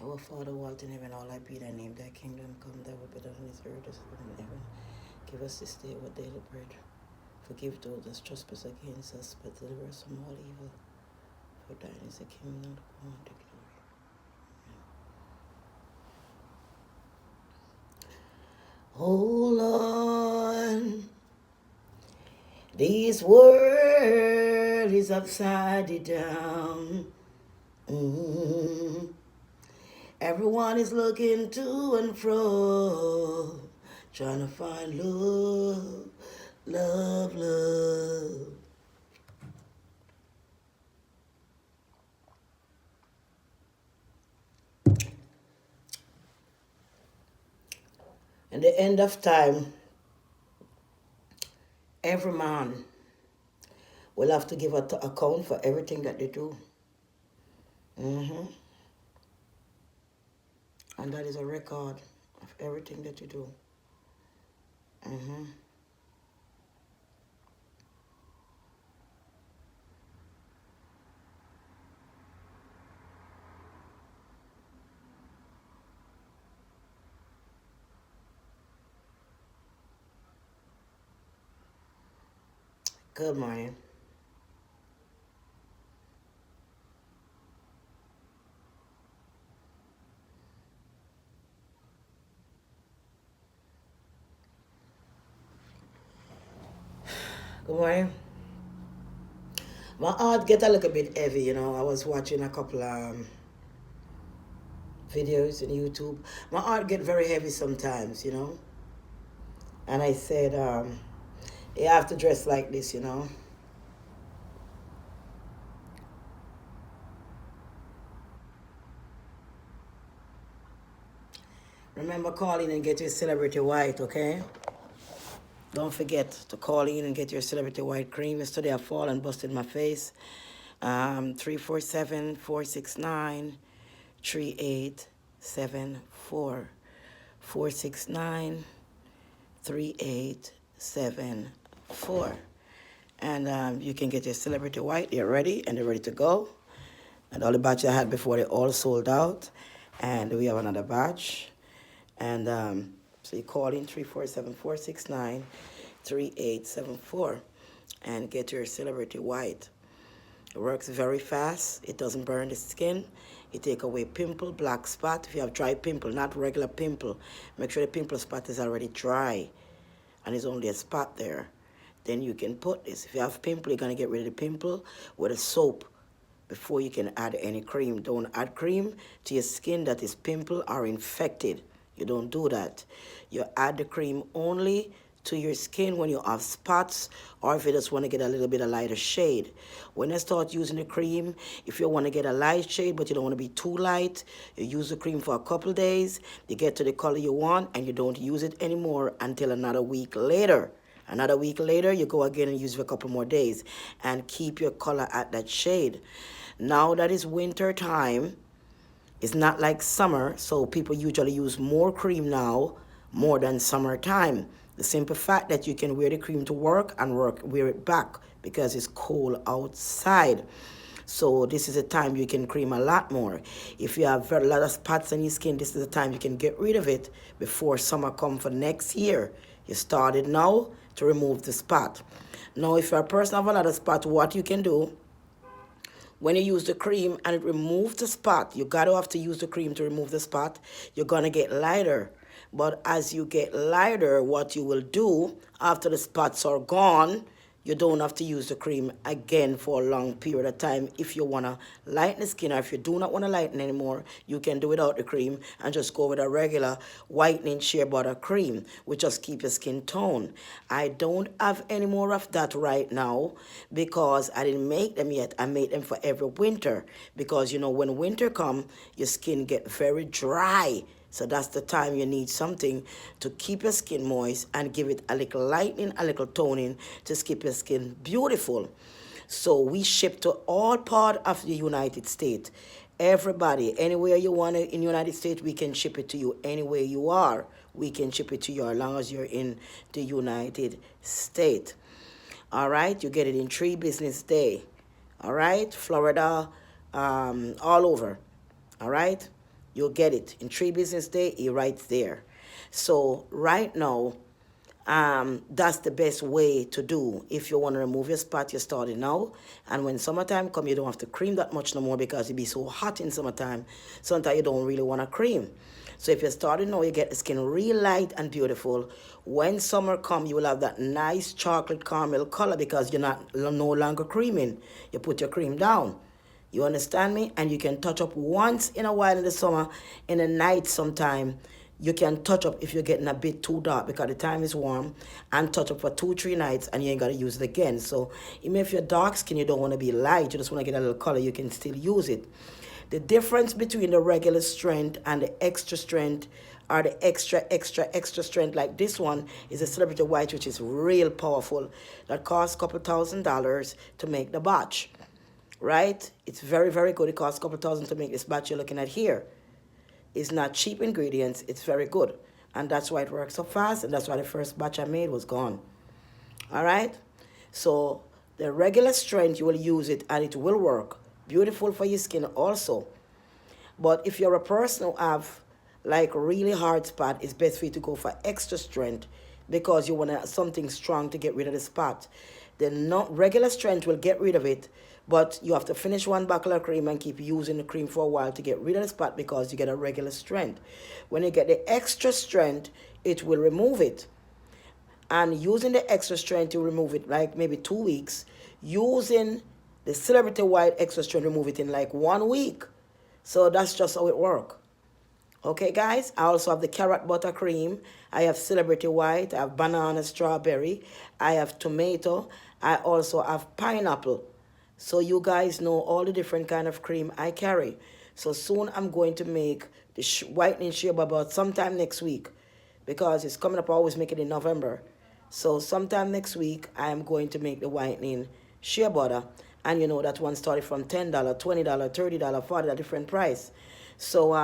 Our Father who art in heaven, hallowed be thy name, thy kingdom come, thy will be done on this earth as it is in heaven. Give us this day our daily bread. Forgive those that trespass against us, but deliver us from all evil. For thine is the kingdom, the power, and the glory. Oh Lord, this world is upside down. Everyone is looking to and fro, trying to find love, love, love. In the end of time, every man will have to give an account for everything that they do. And that is a record of everything that you do. Good morning. Good morning. My heart get a little bit heavy, you know. I was watching a couple videos on YouTube. My heart get very heavy sometimes, you know. And I said, you have to dress like this, you know. Remember, call in and get your celebrity white, okay? Don't forget to call in and get your celebrity white cream. Yesterday I fall and busted my face. 347-469-3874. 469-3874. And you can get your celebrity white. They're ready and they're ready to go. And all the batches I had before, they all sold out. And we have another batch. And so you call in 347-469-3874 and get your celebrity white. It works very fast. It doesn't burn the skin. It take away pimple, black spot. If you have dry pimple, not regular pimple, make sure the pimple spot is already dry and there's only a spot there. Then you can put this. If you have pimple, you're going to get rid of the pimple with a soap before you can add any cream. Don't add cream to your skin that is pimple or infected. You don't do that. You add the cream only to your skin when you have spots or if you just want to get a little bit of lighter shade. When you start using the cream, if you want to get a light shade but you don't want to be too light, you use the cream for a couple days, you get to the color you want and you don't use it anymore until another week later. Another week later, you go again and use it for a couple more days and keep your color at that shade. Now that it's winter time, it's not like summer, so people usually use more cream now, more than summertime. The simple fact that you can wear the cream to work and wear it back because it's cold outside. So this is a time you can cream a lot more. If you have a lot of spots on your skin, this is the time you can get rid of it before summer come for next year. You started now to remove the spot. Now, if you're a person have a lot of spot, what you can do, when you use the cream and it removes the spot, you gotta have to use the cream to remove the spot, you're gonna get lighter. But as you get lighter, what you will do after the spots are gone, you don't have to use the cream again for a long period of time. If you want to lighten the skin or if you do not want to lighten anymore, you can do without the cream and just go with a regular whitening shea butter cream, which just keep your skin tone. I don't have any more of that right now because I didn't make them yet. I made them for every winter because, you know, when winter come, your skin get very dry So that's the time you need something to keep your skin moist and give it a little lightening, a little toning to keep your skin beautiful. So we ship to all part of the United States. Everybody, anywhere you want it in the United States, we can ship it to you. Anywhere you are, we can ship it to you as long as you're in the United States. All right, you get it in 3 business days. All right, Florida, all over. All right, you'll get it in 3 business days. It's right there. So right now, that's the best way to do. If you want to remove your spot, you start it now. And when summertime come, you don't have to cream that much no more because it be so hot in summertime. Sometimes you don't really want to cream. So if you're starting now, you get the skin real light and beautiful. When summer come, you will have that nice chocolate caramel color because you're no longer creaming. You put your cream down. You understand me? And you can touch up once in a while in the summer, in the night sometime. You can touch up if you're getting a bit too dark because the time is warm, and touch up for 2-3 nights and you ain't got to use it again. So even if you're dark skin, you don't want to be light, you just want to get a little color, you can still use it. The difference between the regular strength and the extra strength, or the extra strength like this one, is a Celebrity White, which is real powerful. That costs a couple $1,000s to make the batch, right? It's very, very good. It costs a couple $1,000 to make this batch you're looking at here. It's not cheap ingredients. It's very good. And that's why it works so fast. And that's why the first batch I made was gone. All right? So the regular strength, you will use it and it will work. Beautiful for your skin also. But if you're a person who have like really hard spot, it's best for you to go for extra strength because you want something strong to get rid of the spot. The regular strength will get rid of it, but you have to finish 1 bottle of cream and keep using the cream for a while to get rid of the spot because you get a regular strength. When you get the extra strength, it will remove it. And using the extra strength to remove it, like maybe 2 weeks. Using the Celebrity White extra strength, remove it in like 1 week. So that's just how it works. Okay, guys, I also have the carrot butter cream. I have Celebrity White. I have banana strawberry. I have tomato. I also have pineapple. So you guys know all the different kind of cream I carry. So soon I'm going to make the whitening shea butter about sometime next week because it's coming up. I always make it in November. So sometime next week I am going to make the whitening shea butter. And you know that one started from $10, $20, $30, $40, different price. So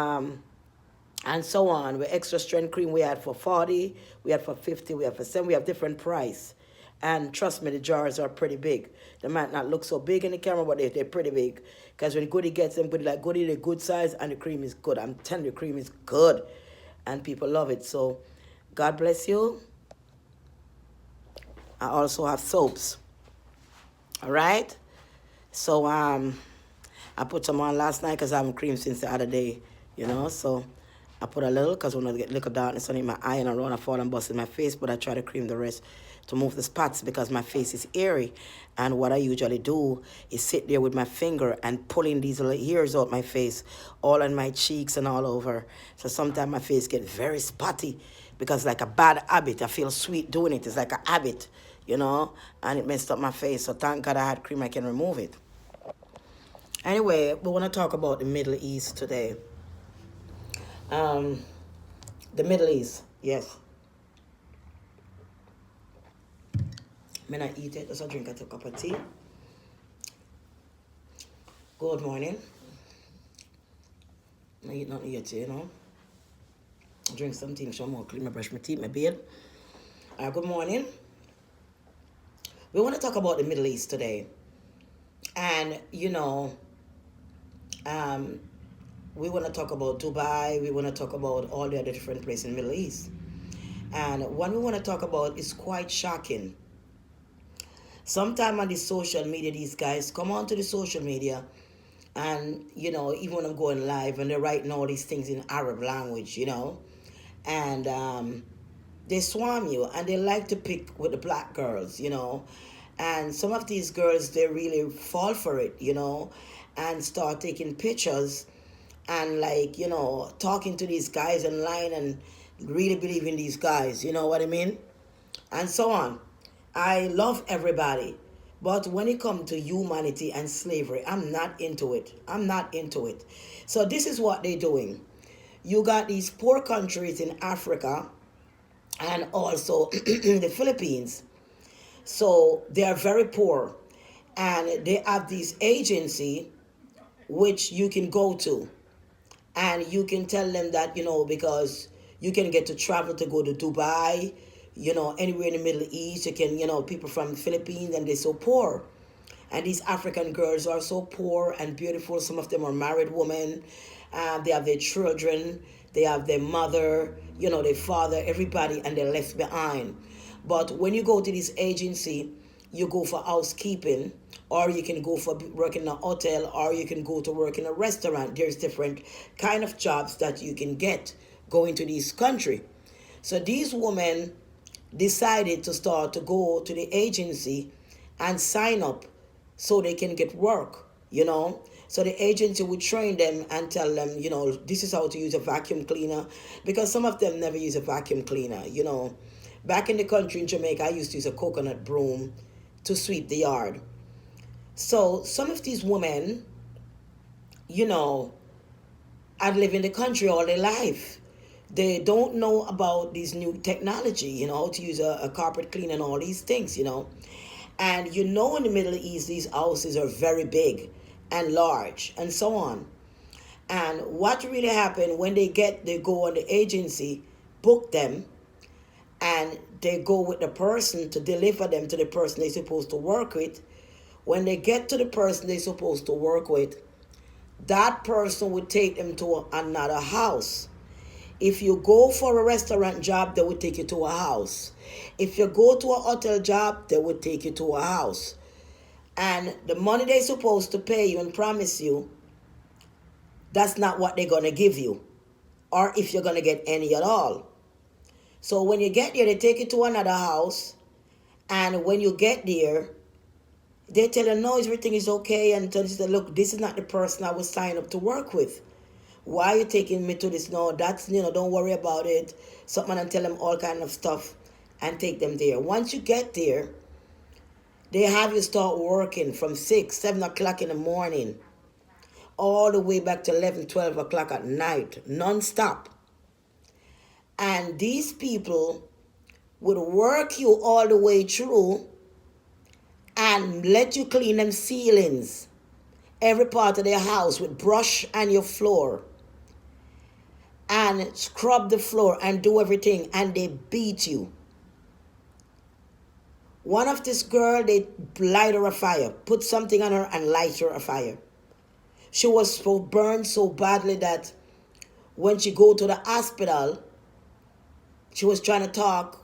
and so on. With extra strength cream we had for $40, we had for $50, we have for $7, we have different price. And trust me, the jars are pretty big. They might not look so big in the camera, but they're pretty big. Because when Goody gets them, Goody like Goody, they're good size, and the cream is good. I'm telling you, the cream is good. And people love it. So, God bless you. I also have soaps. All right? So, I put some on last night because I haven't creamed since the other day, you know. So, I put a little because when I get little darkness on my eye and around, I fall and bust in my face, but I try to cream the rest to move the spots because my face is airy. And what I usually do is sit there with my finger and pulling these little hairs out my face, all on my cheeks and all over. So sometimes my face gets very spotty because like a bad habit. I feel sweet doing it. It's like a habit, you know, and it messed up my face. So thank God I had cream, I can remove it. Anyway, we want to talk about the Middle East today. The Middle East, yes. When I eat it, just a drink, I take a cup of tea. Good morning. I eat nothing yet, you know. I drink some tea, some more clean, I brush my teeth, my beard. Good morning. We want to talk about the Middle East today. And, you know, we want to talk about Dubai. We want to talk about all the other different places in the Middle East. And what we want to talk about is quite shocking. Sometime on the social media, these guys come onto the social media and, you know, even when I'm going live and they're writing all these things in Arab language, you know, and they swarm you and they like to pick with the black girls, you know, and some of these girls, they really fall for it, you know, and start taking pictures and like, you know, talking to these guys online and really believe in these guys, you know what I mean? And so on. I love everybody, but when it comes to humanity and slavery, I'm not into it. I'm not into it. So this is what they're doing. you got these poor countries in Africa and also the Philippines. So they are very poor, and they have this agency which you can go to, and you can tell them that, because you can get to travel to go to Dubai, anywhere in the Middle East. You can, people from the Philippines, and they're so poor. And these African girls are so poor and beautiful. Some of them are married women. They have their children. They have their mother, their father, everybody, and they're left behind. But when you go to this agency, you go for housekeeping, or you can go for work in a hotel, or you can go to work in a restaurant. There's different kind of jobs that you can get going to this country. So these women decided to start to go to the agency and sign up so they can get work. So the agency would train them and tell them, this is how to use a vacuum cleaner, because some of them never use a vacuum cleaner. Back in the country in Jamaica, I used to use a coconut broom to sweep the yard. So some of these women, had lived in the country all their life. They don't know about this new technology, how to use a carpet cleaner and all these things. And in the Middle East, these houses are very big and large and so on. And what really happened when they go on the agency, book them, and they go with the person to deliver them to the person they're supposed to work with. When they get to the person they're supposed to work with, that person would take them to another house. If you go for a restaurant job, they would take you to a house. If you go to a hotel job, they would take you to a house. And the money they're supposed to pay you and promise you, that's not what they're going to give you, or if you're going to get any at all. So when you get there, they take you to another house, and when you get there, they tell you, no, everything is okay, and tell you, look, this is not the person I was signed up to work with. Why are you taking me to this? No, that's, don't worry about it. Something, and tell them all kind of stuff and take them there. Once you get there, they have you start working from 6, 7 o'clock in the morning all the way back to 11, 12 o'clock at night, non-stop. And these people would work you all the way through and let you clean them ceilings, every part of their house, with brush and your floor, and scrub the floor and do everything, and they beat you. One of this girl, they light her a fire, put something on her and light her a fire. She was so burned so badly that when she go to the hospital, she was trying to talk,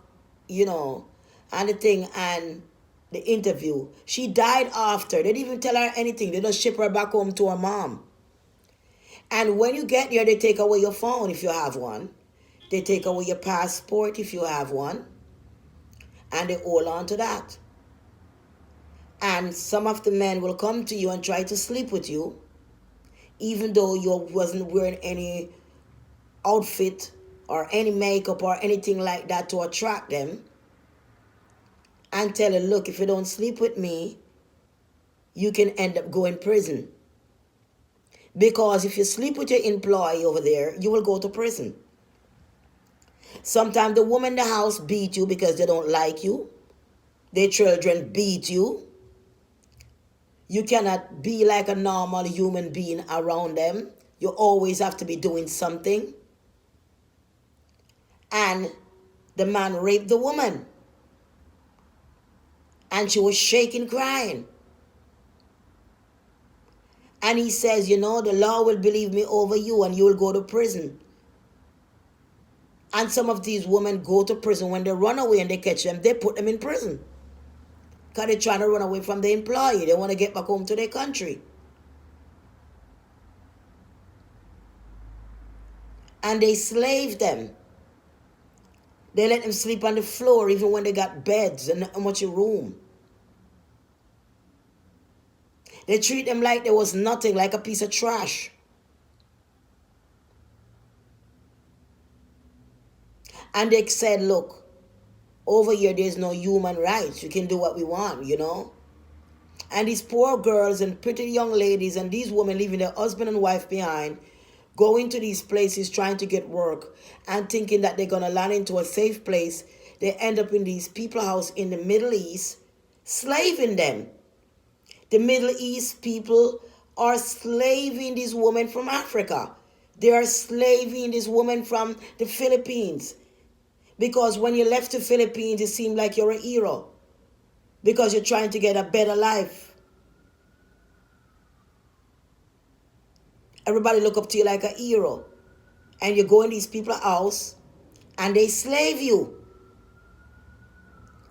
and the thing, and the interview. She died after. They didn't even tell her anything. They just ship her back home to her mom. And when you get there, they take away your phone if you have one. They take away your passport if you have one. And they hold on to that. And some of the men will come to you and try to sleep with you, even though you wasn't wearing any outfit or any makeup or anything like that to attract them, and tell her, look, if you don't sleep with me, you can end up going to prison. Because if you sleep with your employee over there, you will go to prison. Sometimes the woman in the house beat you because they don't like you. Their children beat you. You cannot be like a normal human being around them. You always have to be doing something. And the man raped the woman. And she was shaking, crying. And he says, the law will believe me over you and you will go to prison. And some of these women go to prison. When they run away and they catch them, they put them in prison. Because they're trying to run away from the employee. They want to get back home to their country. And they slave them. They let them sleep on the floor even when they got beds and not much room. They treat them like there was nothing, like a piece of trash. And they said, look, over here there's no human rights. We can do what we want, And these poor girls and pretty young ladies and these women leaving their husband and wife behind, going to these places trying to get work and thinking that they're going to land into a safe place. They end up in these people house in the Middle East, slaving them. The Middle East people are slaving these women from Africa. They are slaving these women from the Philippines. Because when you left the Philippines, it seemed like you're a hero. Because you're trying to get a better life. Everybody look up to you like a hero. And you go in these people's house and they slave you.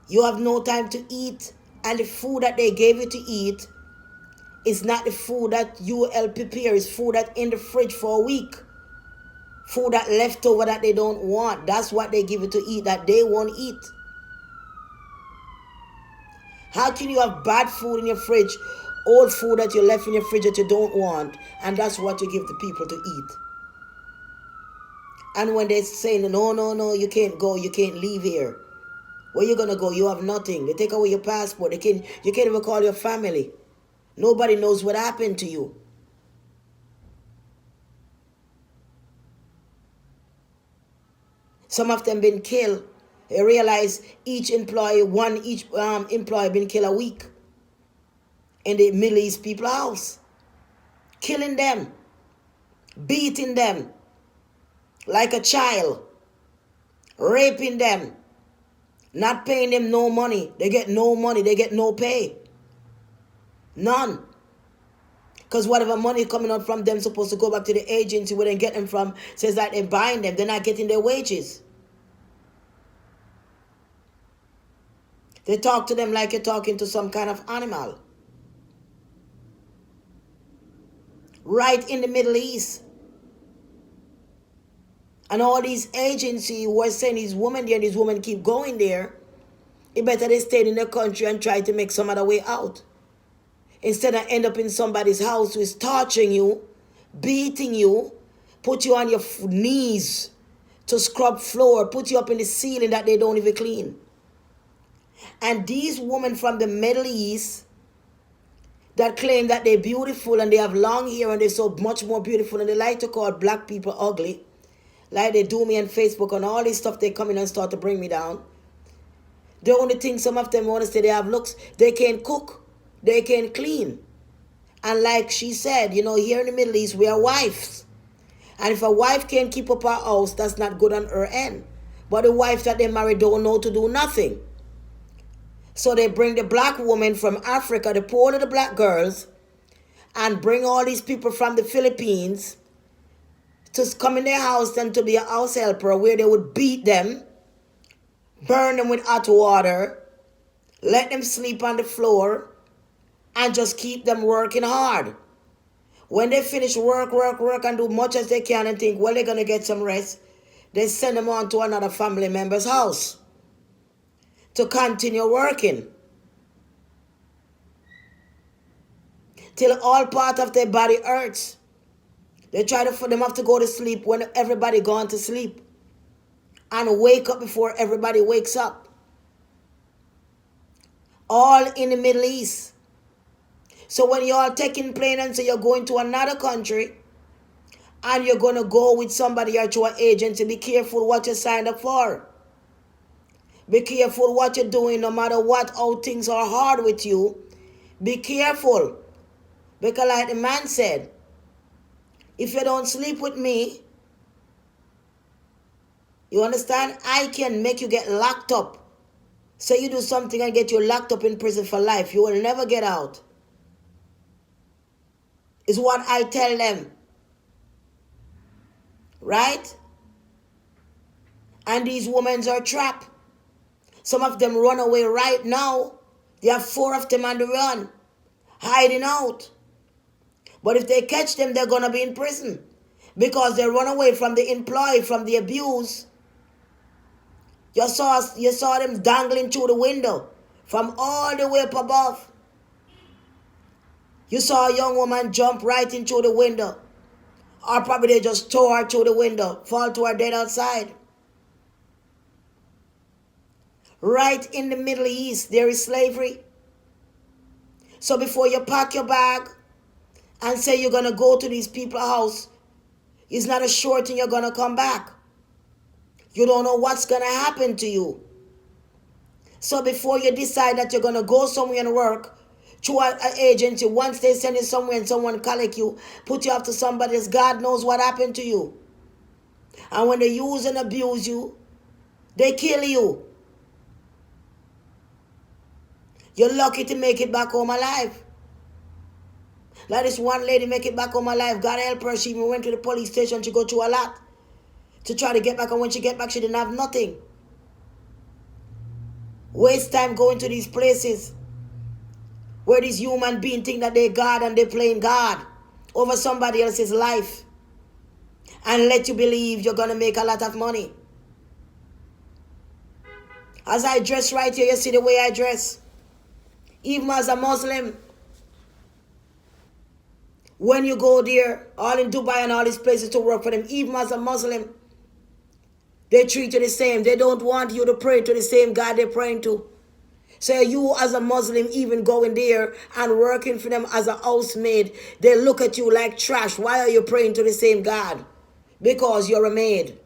You have no time to eat. And the food that they gave you to eat is not the food that you help prepare. It's food that's in the fridge for a week. Food that left over that they don't want. That's what they give you to eat that they won't eat. How can you have bad food in your fridge, old food that you left in your fridge that you don't want, and that's what you give the people to eat? And when they say, no, you can't go, you can't leave here. Where you gonna go? You have nothing. They take away your passport. You can't even call your family. Nobody knows what happened to you. Some of them been killed. They realize each employee been killed a week in the Middle East people house. Killing them. Beating them like a child. Raping them. Not paying them no money. They get no money. They get no pay. None. Because whatever money coming out from them supposed to go back to the agency where they get them from, says that they're buying them. They're not getting their wages. They talk to them like you're talking to some kind of animal. Right in the Middle East. And all these agencies who are sending these women there, and these women keep going there, it better they stay in their country and try to make some other way out. Instead of end up in somebody's house who is torturing you, beating you, put you on your knees to scrub floor, put you up in the ceiling that they don't even clean. And these women from the Middle East that claim that they're beautiful and they have long hair and they're so much more beautiful and they like to call black people ugly, like they do me on Facebook and all this stuff, they come in and start to bring me down. The only thing some of them want to say they have looks, they can cook, they can clean. And like she said, here in the Middle East, we are wives. And if a wife can't keep up her house, that's not good on her end. But the wife that they marry don't know to do nothing. So they bring the black woman from Africa, the poor little black girls, and bring all these people from the Philippines to come in their house and to be a house helper where they would beat them, burn them with hot water, let them sleep on the floor, and just keep them working hard. When they finish work and do much as they can and think, well, they're going to get some rest, they send them on to another family member's house to continue working till all part of their body hurts. They try to for them have to go to sleep when everybody gone to sleep and wake up before everybody wakes up. All in the Middle East. So when you're all taking plane and say you're going to another country and you're going to go with somebody or to an agency, be careful what you signed up for. Be careful what you're doing, no matter what, how things are hard with you. Be careful. Because like the man said, if you don't sleep with me, you understand, I can make you get locked up. Say you do something and get you locked up in prison for life. You will never get out. Is what I tell them. Right? And these women are trapped. Some of them run away right now. There are 4 of them on the run, hiding out. But if they catch them, they're going to be in prison. Because they run away from the employee, from the abuse. You saw them dangling through the window from all the way up above. You saw a young woman jump right into the window. Or probably they just tore her through the window, fall to her dead outside. Right in the Middle East, there is slavery. So before you pack your bag and say you're going to go to these people's house, It's not a sure thing you're going to come back. You don't know what's going to happen to you. So before you decide that you're going to go somewhere and work through an agency, once they send you somewhere and someone collect you, put you up to somebody else, God knows what happened to you. And when they use and abuse you, they kill you. You're lucky to make it back home alive. Like this one lady make it back home alive. God help her. She even went to the police station. She go through a lot to try to get back. And when she get back, she didn't have nothing. Waste time going to these places where these human beings think that they're God and they're playing God over somebody else's life. And let you believe you're going to make a lot of money. As I dress right here, you see the way I dress. Even as a Muslim, when you go there, all in Dubai and all these places to work for them, even as a Muslim, they treat you the same. They don't want you to pray to the same God they're praying to. So you as a Muslim even going there and working for them as a housemaid, they look at you like trash. Why are you praying to the same God? Because you're a maid.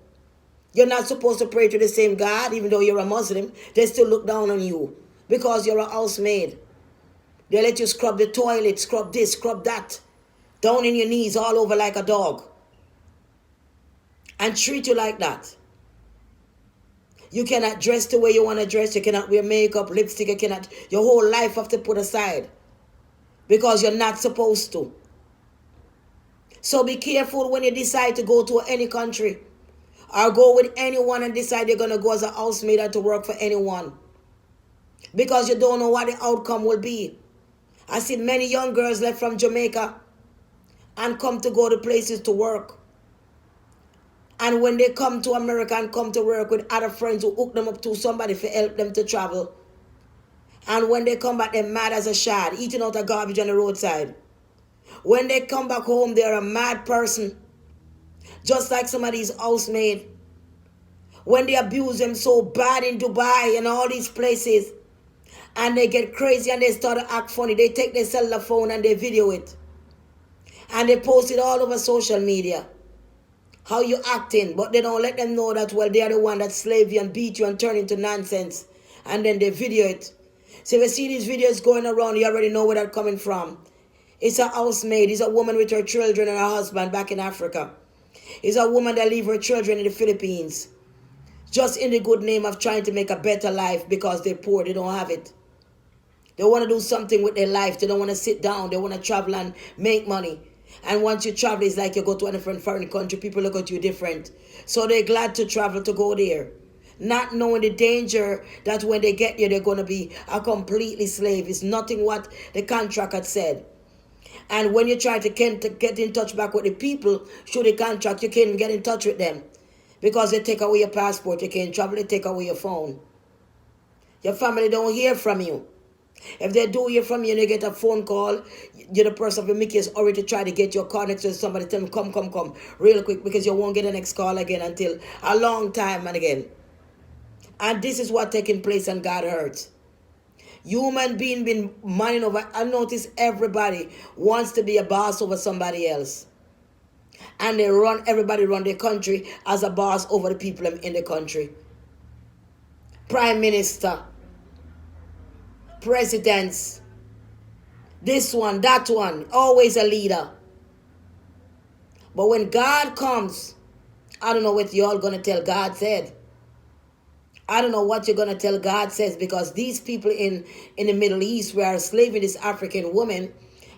You're not supposed to pray to the same God, even though you're a Muslim. They still look down on you because you're a housemaid. They let you scrub the toilet, scrub this, scrub that, down in your knees all over like a dog, and treat you like that. You cannot dress the way you want to dress. You cannot wear makeup, lipstick. You cannot. Your whole life have to put aside because you're not supposed to. So be careful when you decide to go to any country or go with anyone and decide you're going to go as a housemaid or to work for anyone, because you don't know what the outcome will be. I see many young girls left from Jamaica and come to go to places to work. And when they come to America and come to work with other friends who hook them up to somebody to help them to travel. And when they come back, they're mad as a shad, eating out of garbage on the roadside. When they come back home, they're a mad person. Just like some of these housemaids. When they abuse them so bad in Dubai and all these places, and they get crazy and they start to act funny, they take their cellular phone and they video it. And they post it all over social media. How you acting, but they don't let them know that, well, they are the one that slave you and beat you and turn into nonsense. And then they video it. So if you see these videos going around, you already know where they're coming from. It's a housemaid. It's a woman with her children and her husband back in Africa. It's a woman that leave her children in the Philippines. Just in the good name of trying to make a better life because they're poor. They don't have it. They want to do something with their life. They don't want to sit down. They want to travel and make money. And once you travel, it's like you go to a different foreign country. People look at you different. So they're glad to travel to go there. Not knowing the danger that when they get there, they're going to be a completely slave. It's nothing what the contract had said. And when you try to get in touch back with the people through the contract, you can't get in touch with them. Because they take away your passport. You can't travel, they take away your phone. Your family don't hear from you. If they do hear from you and you get a phone call, you're the person who make you hurry to try to get your car next to somebody. Tell them, come, real quick, because you won't get the next call again until a long time and again. And this is what taking place and God hurts. Human being been minding over. I notice everybody wants to be a boss over somebody else. And everybody run their country as a boss over the people in the country. Prime Minister. Presidents, this one, that one, always a leader. But when God comes, I don't know what y'all gonna tell God said. I don't know what you're gonna tell God says, because these people in the Middle East were enslaving this African woman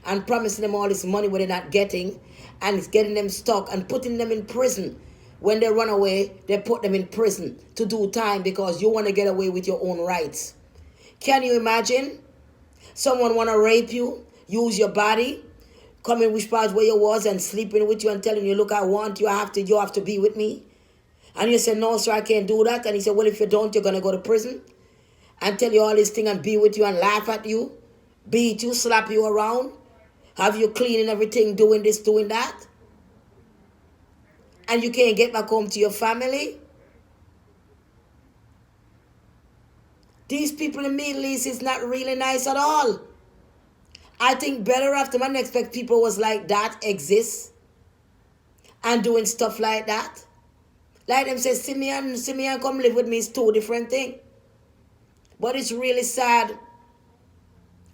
and promising them all this money where they're not getting, and it's getting them stuck and putting them in prison. When they run away, they put them in prison to do time because you want to get away with your own rights. Can you imagine? Someone want to rape you, use your body, come in which part where you was and sleeping with you and telling you, look, I want you, you have to be with me. And you say, no, sir, I can't do that. And he said, well, if you don't, you're going to go to prison. And tell you all this thing and be with you and laugh at you, beat you, slap you around, have you cleaning everything, doing this, doing that. And you can't get back home to your family. These people in the Middle East is not really nice at all. I think better after man expect people was like that exists. and doing stuff like that. Like them say, Simeon come live with me is two different things. But it's really sad.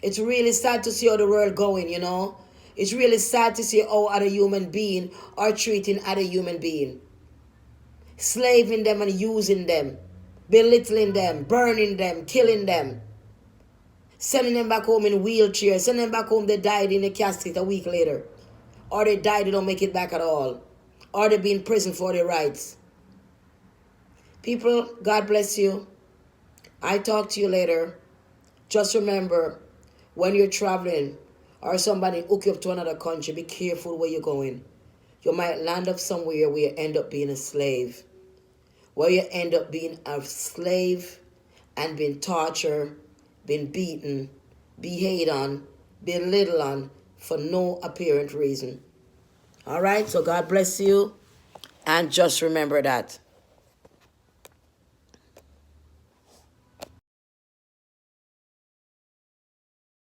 It's really sad to see how the world going, you know. It's really sad to see how other human being are treating other human being. Slaving them and using them. Belittling them, burning them, killing them. Sending them back home in wheelchairs. Sending them back home, they died in a casket a week later. Or they died, they don't make it back at all. Or they be in prison for their rights. People, God bless you. I talk to you later. Just remember, when you're traveling or somebody hook you up to another country, be careful where you're going. You might land up somewhere where you end up being a slave. Where you end up being a slave and being tortured, being beaten, be hated on, belittled on for no apparent reason. All right, so God bless you. And just remember that.